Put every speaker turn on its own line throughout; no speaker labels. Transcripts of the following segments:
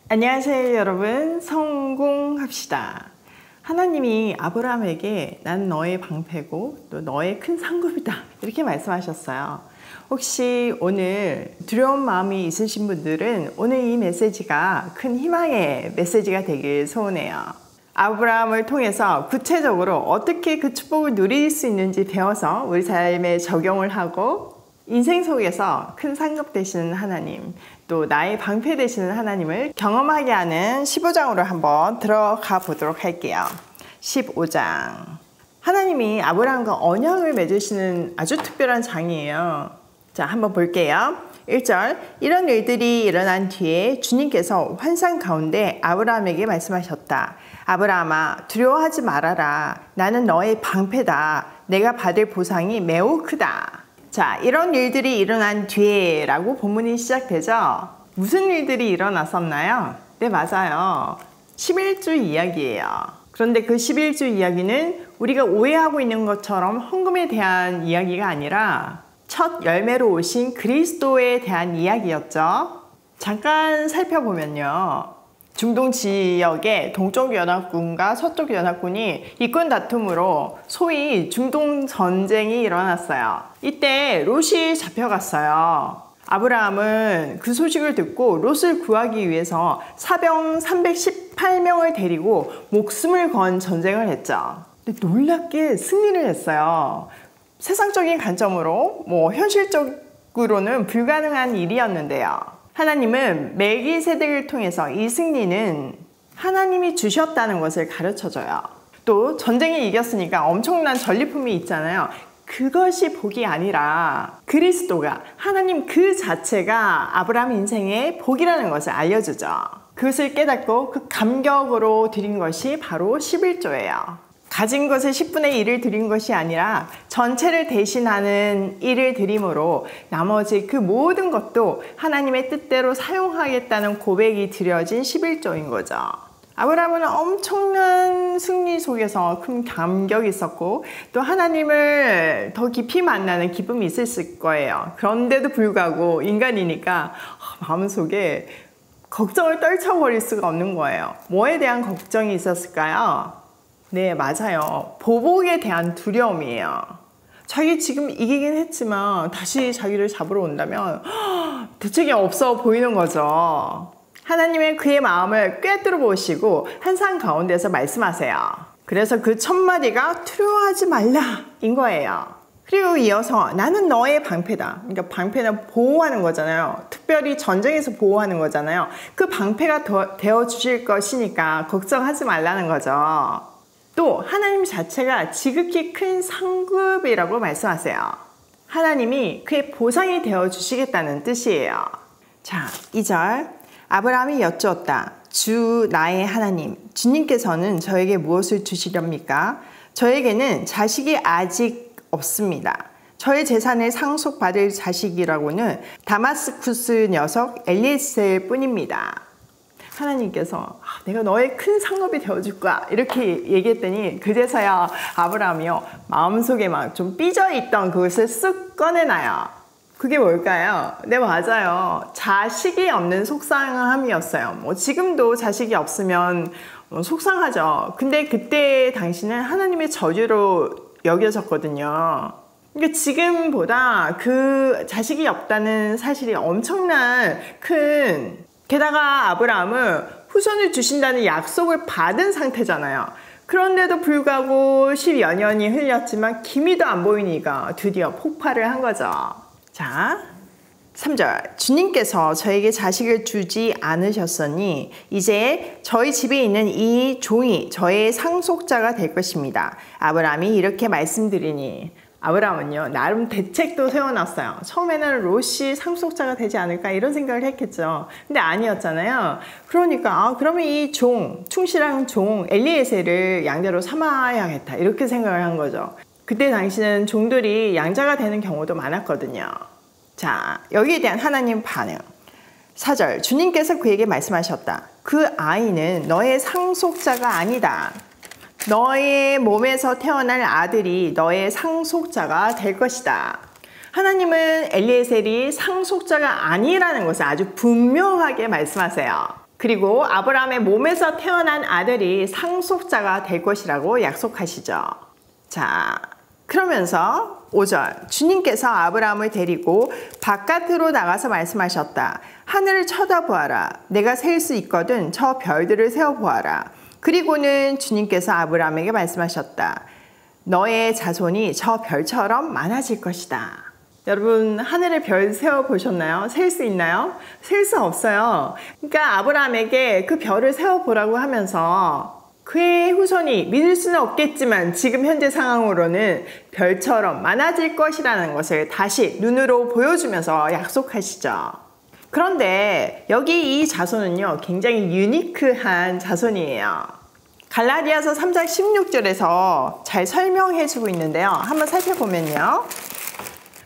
안녕하세요 여러분, 성공합시다. 하나님이 아브라함에게 난 너의 방패고 또 너의 큰 상급이다 이렇게 말씀하셨어요. 혹시 오늘 두려운 마음이 있으신 분들은 오늘 이 메시지가 큰 희망의 메시지가 되길 소원해요. 아브라함을 통해서 구체적으로 어떻게 그 축복을 누릴 수 있는지 배워서 우리 삶에 적용을 하고 인생 속에서 큰 상급 되시는 하나님, 또 나의 방패 되시는 하나님을 경험하게 하는 15장으로 한번 들어가 보도록 할게요. 15장. 하나님이 아브라함과 언약을 맺으시는 아주 특별한 장이에요. 자, 한번 볼게요. 1절. 이런 일들이 일어난 뒤에 주님께서 환상 가운데 아브라함에게 말씀하셨다. 아브라함아, 두려워하지 말아라. 나는 너의 방패다. 내가 받을 보상이 매우 크다. 자, 이런 일들이 일어난 뒤에 라고 본문이 시작되죠. 무슨 일들이 일어났었나요? 네, 맞아요. 11주 이야기예요. 그런데 그 11주 이야기는 우리가 오해하고 있는 것처럼 헌금에 대한 이야기가 아니라 첫 열매로 오신 그리스도에 대한 이야기였죠. 잠깐 살펴보면요. 중동 지역의 동쪽 연합군과 서쪽 연합군이 이권 다툼으로 소위 중동 전쟁이 일어났어요. 이때 롯이 잡혀갔어요. 아브라함은 그 소식을 듣고 롯을 구하기 위해서 사병 318명을 데리고 목숨을 건 전쟁을 했죠. 근데 놀랍게 승리를 했어요. 세상적인 관점으로 현실적으로는 불가능한 일이었는데요. 하나님은 멜기세덱을 통해서 이 승리는 하나님이 주셨다는 것을 가르쳐줘요. 또 전쟁에 이겼으니까 엄청난 전리품이 있잖아요. 그것이 복이 아니라 그리스도가, 하나님 그 자체가 아브라함 인생의 복이라는 것을 알려주죠. 그것을 깨닫고 그 감격으로 드린 것이 바로 11조예요. 가진 것을 10분의 1을 드린 것이 아니라 전체를 대신하는 일을 드림으로 나머지 그 모든 것도 하나님의 뜻대로 사용하겠다는 고백이 드려진 11조인 거죠. 아브라함은 엄청난 승리 속에서 큰 감격이 있었고 또 하나님을 더 깊이 만나는 기쁨이 있었을 거예요. 그런데도 불구하고 인간이니까 마음속에 걱정을 떨쳐버릴 수가 없는 거예요. 뭐에 대한 걱정이 있었을까요? 네, 맞아요. 보복에 대한 두려움이에요. 자기 지금 이기긴 했지만 다시 자기를 잡으러 온다면 대책이 없어 보이는 거죠. 하나님은 그의 마음을 꿰뚫어 보시고 환상 가운데서 말씀하세요. 그래서 그 첫 마디가 두려워하지 말라 인 거예요. 그리고 이어서 나는 너의 방패다. 그러니까 방패는 보호하는 거잖아요. 특별히 전쟁에서 보호하는 거잖아요. 그 방패가 되어 주실 것이니까 걱정하지 말라는 거죠. 또 하나님 자체가 지극히 큰 상급이라고 말씀하세요. 하나님이 그의 보상이 되어 주시겠다는 뜻이에요. 자, 2절. 아브라함이 여쭈었다. 주 나의 하나님, 주님께서는 저에게 무엇을 주시렵니까? 저에게는 자식이 아직 없습니다. 저의 재산을 상속받을 자식이라고는 다마스쿠스 녀석 엘리에셀 뿐입니다. 하나님께서 내가 너의 큰 상급이 되어줄 거야 이렇게 얘기했더니 그제서야 아브라함이요 마음속에 막 좀 삐져있던 그것을 쓱 꺼내놔요. 그게 뭘까요? 네, 맞아요. 자식이 없는 속상함이었어요. 지금도 자식이 없으면 속상하죠. 근데 그때 당시는 하나님의 저주로 여겨졌거든요. 그러니까 지금보다 그 자식이 없다는 사실이 엄청난 큰, 게다가 아브라함은 후손을 주신다는 약속을 받은 상태잖아요. 그런데도 불구하고 10여 년이 흘렸지만 기미도 안 보이니까 드디어 폭발을 한 거죠. 자, 3절. 주님께서 저에게 자식을 주지 않으셨으니 이제 저희 집에 있는 이 종이 저의 상속자가 될 것입니다. 아브라함이 이렇게 말씀드리니, 아브라함은요 나름 대책도 세워놨어요. 처음에는 롯이 상속자가 되지 않을까 이런 생각을 했겠죠. 근데 아니었잖아요. 그러니까 그러면 이 종, 충실한 종 엘리에셀을 양자로 삼아야겠다 이렇게 생각을 한 거죠. 그때 당시는 종들이 양자가 되는 경우도 많았거든요. 자, 여기에 대한 하나님 반응. 4절. 주님께서 그에게 말씀하셨다. 그 아이는 너의 상속자가 아니다. 너의 몸에서 태어날 아들이 너의 상속자가 될 것이다. 하나님은 엘리에셀이 상속자가 아니라는 것을 아주 분명하게 말씀하세요. 그리고 아브라함의 몸에서 태어난 아들이 상속자가 될 것이라고 약속하시죠. 자, 그러면서 5절, 주님께서 아브라함을 데리고 바깥으로 나가서 말씀하셨다. 하늘을 쳐다보아라. 내가 셀 수 있거든 저 별들을 세어보아라. 그리고는 주님께서 아브라함에게 말씀하셨다. 너의 자손이 저 별처럼 많아질 것이다. 여러분, 하늘의 별 세어보셨나요? 셀 수 있나요? 셀 수 없어요. 그러니까 아브라함에게 그 별을 세어보라고 하면서 그의 후손이 믿을 수는 없겠지만 지금 현재 상황으로는 별처럼 많아질 것이라는 것을 다시 눈으로 보여주면서 약속하시죠. 그런데 여기 이 자손은요, 굉장히 유니크한 자손이에요. 갈라디아서 3장 16절에서 잘 설명해주고 있는데요. 한번 살펴보면요.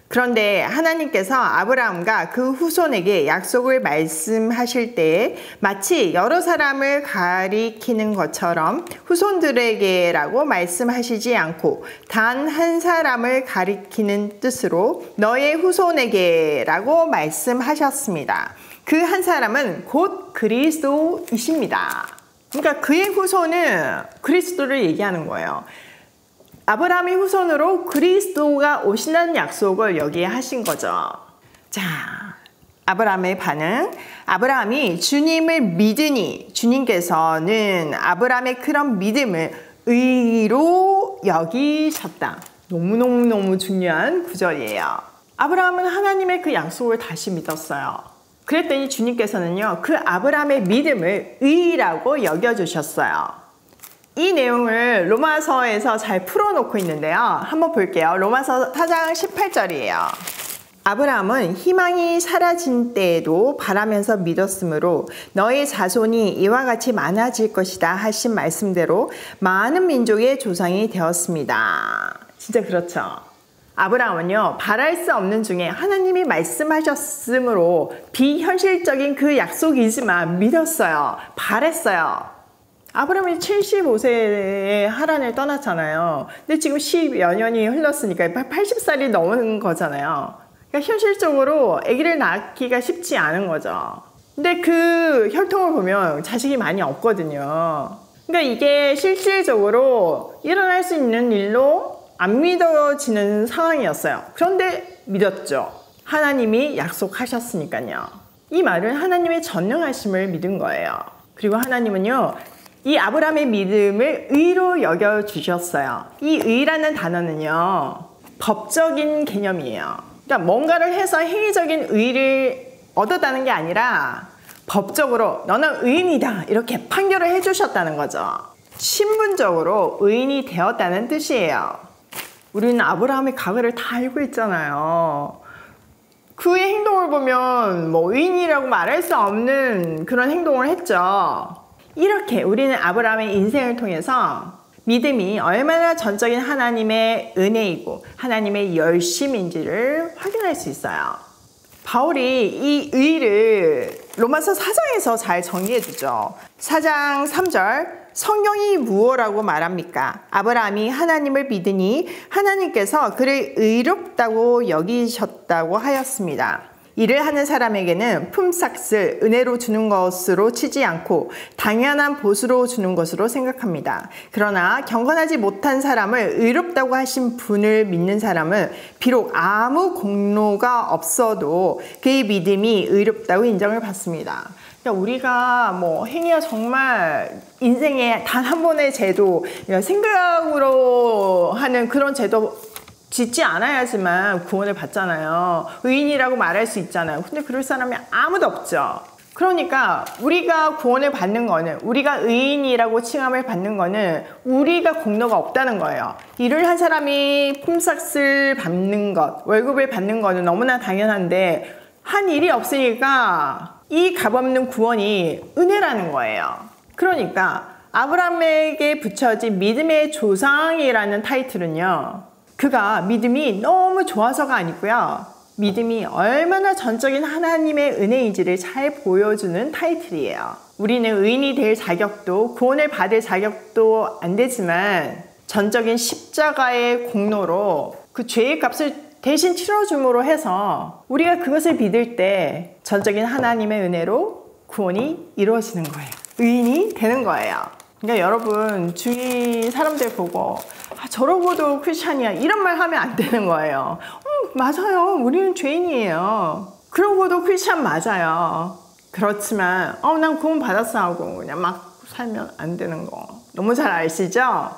그런데 하나님께서 아브라함과 그 후손에게 약속을 말씀하실 때에 마치 여러 사람을 가리키는 것처럼 후손들에게라고 말씀하시지 않고 단 한 사람을 가리키는 뜻으로 너의 후손에게라고 말씀하셨습니다. 그 한 사람은 곧 그리스도이십니다. 그러니까 그의 후손은 그리스도를 얘기하는 거예요. 아브라함의 후손으로 그리스도가 오신다는 약속을 여기에 하신 거죠. 자, 아브라함의 반응. 아브라함이 주님을 믿으니 주님께서는 아브라함의 그런 믿음을 의로 여기셨다. 너무너무 중요한 구절이에요. 아브라함은 하나님의 그 약속을 다시 믿었어요. 그랬더니 주님께서는요, 그 아브라함의 믿음을 의라고 여겨주셨어요. 이 내용을 로마서에서 잘 풀어놓고 있는데요. 한번 볼게요. 로마서 4장 18절이에요. 아브라함은 희망이 사라진 때에도 바라면서 믿었으므로 너의 자손이 이와 같이 많아질 것이다 하신 말씀대로 많은 민족의 조상이 되었습니다. 진짜 그렇죠. 아브라함은요, 바랄 수 없는 중에 하나님이 말씀하셨으므로 비현실적인 그 약속이지만 믿었어요. 바랬어요. 아브라함이 75세에 하란을 떠났잖아요. 근데 지금 10여 년이 흘렀으니까 80살이 넘은 거잖아요. 그러니까 현실적으로 아기를 낳기가 쉽지 않은 거죠. 근데 그 혈통을 보면 자식이 많이 없거든요. 그러니까 이게 실질적으로 일어날 수 있는 일로 안 믿어지는 상황이었어요. 그런데 믿었죠. 하나님이 약속하셨으니까요. 이 말은 하나님의 전능하심을 믿은 거예요. 그리고 하나님은요, 이 아브라함의 믿음을 의로 여겨주셨어요. 이 의라는 단어는요, 법적인 개념이에요. 그러니까 뭔가를 해서 행위적인 의를 얻었다는 게 아니라 법적으로 너는 의인이다 이렇게 판결을 해주셨다는 거죠. 신분적으로 의인이 되었다는 뜻이에요. 우리는 아브라함의 과거를 다 알고 있잖아요. 그의 행동을 보면 뭐 의인이라고 말할 수 없는 그런 행동을 했죠. 이렇게 우리는 아브라함의 인생을 통해서 믿음이 얼마나 전적인 하나님의 은혜이고 하나님의 열심인지를 확인할 수 있어요. 바울이 이 의를 로마서 4장에서 잘 정리해 주죠. 4장 3절, 성경이 무엇이라고 말합니까? 아브라함이 하나님을 믿으니 하나님께서 그를 의롭다고 여기셨다고 하였습니다. 일을 하는 사람에게는 품삯을 은혜로 주는 것으로 치지 않고 당연한 보수로 주는 것으로 생각합니다. 그러나 경건하지 못한 사람을 의롭다고 하신 분을 믿는 사람은 비록 아무 공로가 없어도 그의 믿음이 의롭다고 인정을 받습니다. 그러니까 우리가 뭐 행위가 정말 인생에 단 한 번의 제도, 생각으로 하는 그런 제도 짓지 않아야지만 구원을 받잖아요. 의인이라고 말할 수 있잖아요. 근데 그럴 사람이 아무도 없죠. 그러니까 우리가 구원을 받는 거는, 우리가 의인이라고 칭함을 받는 거는 우리가 공로가 없다는 거예요. 일을 한 사람이 품삯을 받는 것, 월급을 받는 거는 너무나 당연한데 한 일이 없으니까 이 값없는 구원이 은혜라는 거예요. 그러니까 아브라함에게 붙여진 믿음의 조상이라는 타이틀은요, 그가 믿음이 너무 좋아서가 아니고요, 믿음이 얼마나 전적인 하나님의 은혜인지를 잘 보여주는 타이틀이에요. 우리는 의인이 될 자격도 구원을 받을 자격도 안 되지만 전적인 십자가의 공로로 그 죄의 값을 대신 치러줌으로 해서 우리가 그것을 믿을 때 전적인 하나님의 은혜로 구원이 이루어지는 거예요. 의인이 되는 거예요. 그러니까 여러분 주위 사람들 보고 저러고도 크리스찬이야 이런 말 하면 안 되는 거예요. 맞아요. 우리는 죄인이에요. 그러고도 크리스찬 맞아요. 그렇지만 난 구원 받았어 하고 그냥 막 살면 안 되는 거 너무 잘 아시죠?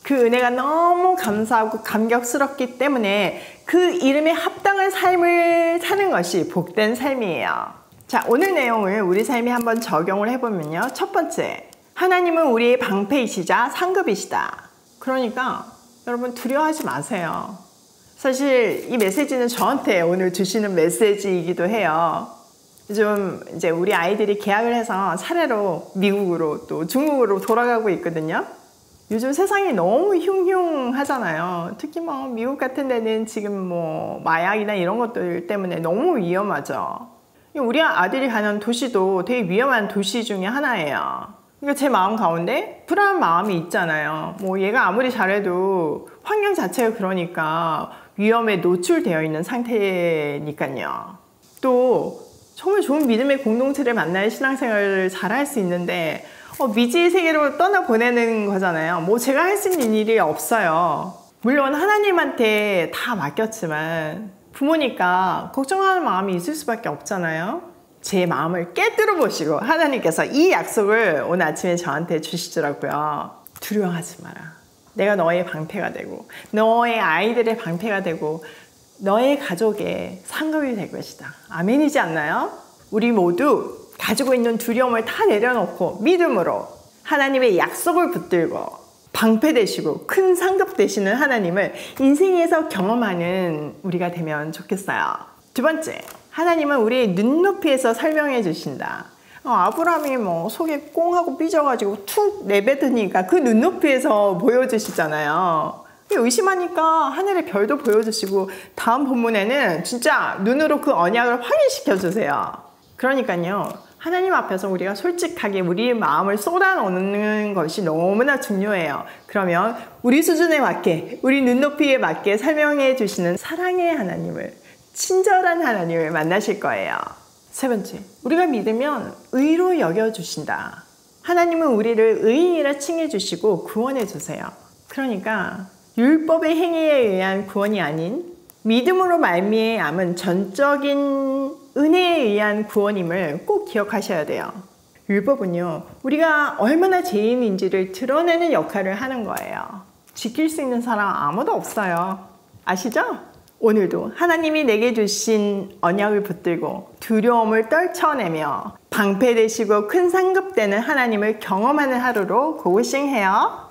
그 은혜가 너무 감사하고 감격스럽기 때문에 그 이름에 합당한 삶을 사는 것이 복된 삶이에요. 자, 오늘 내용을 우리 삶에 한번 적용을 해보면요. 첫 번째, 하나님은 우리의 방패이시자 상급이시다. 그러니까 여러분 두려워하지 마세요. 사실 이 메시지는 저한테 오늘 주시는 메시지이기도 해요. 요즘 이제 우리 아이들이 개학을 해서 차례로 미국으로 또 중국으로 돌아가고 있거든요. 요즘 세상이 너무 흉흉하잖아요. 특히 뭐 미국 같은 데는 지금 뭐 마약이나 이런 것들 때문에 너무 위험하죠. 우리 아들이 가는 도시도 되게 위험한 도시 중에 하나예요. 그러니까 제 마음 가운데 불안한 마음이 있잖아요. 뭐 얘가 아무리 잘해도 환경 자체가 그러니까 위험에 노출되어 있는 상태니까요. 또 정말 좋은 믿음의 공동체를 만나야 신앙생활을 잘 할 수 있는데 미지의 세계로 떠나보내는 거잖아요. 뭐 제가 할 수 있는 일이 없어요. 물론 하나님한테 다 맡겼지만 부모니까 걱정하는 마음이 있을 수밖에 없잖아요. 제 마음을 깨뜨려 보시고 하나님께서 이 약속을 오늘 아침에 저한테 주시더라고요. 두려워하지 마라. 내가 너의 방패가 되고 너의 아이들의 방패가 되고 너의 가족의 상급이 될 것이다. 아멘이지 않나요? 우리 모두 가지고 있는 두려움을 다 내려놓고 믿음으로 하나님의 약속을 붙들고 방패 되시고 큰 상급 되시는 하나님을 인생에서 경험하는 우리가 되면 좋겠어요. 두 번째, 하나님은 우리의 눈높이에서 설명해 주신다. 아브라함이 뭐 속에 꽁하고 삐져가지고 툭 내뱉으니까 그 눈높이에서 보여주시잖아요. 의심하니까 하늘의 별도 보여주시고 다음 본문에는 진짜 눈으로 그 언약을 확인시켜 주세요. 그러니까요. 하나님 앞에서 우리가 솔직하게 우리의 마음을 쏟아놓는 것이 너무나 중요해요. 그러면 우리 수준에 맞게, 우리 눈높이에 맞게 설명해 주시는 사랑의 하나님을, 친절한 하나님을 만나실 거예요. 세 번째, 우리가 믿으면 의로 여겨주신다. 하나님은 우리를 의인이라 칭해 주시고 구원해 주세요. 그러니까 율법의 행위에 의한 구원이 아닌 믿음으로 말미암은 전적인 은혜에 의한 구원임을 꼭 기억하셔야 돼요. 율법은요, 우리가 얼마나 죄인인지를 드러내는 역할을 하는 거예요. 지킬 수 있는 사람 아무도 없어요. 아시죠? 오늘도 하나님이 내게 주신 언약을 붙들고 두려움을 떨쳐내며 방패 되시고 큰 상급되는 하나님을 경험하는 하루로 고고싱해요.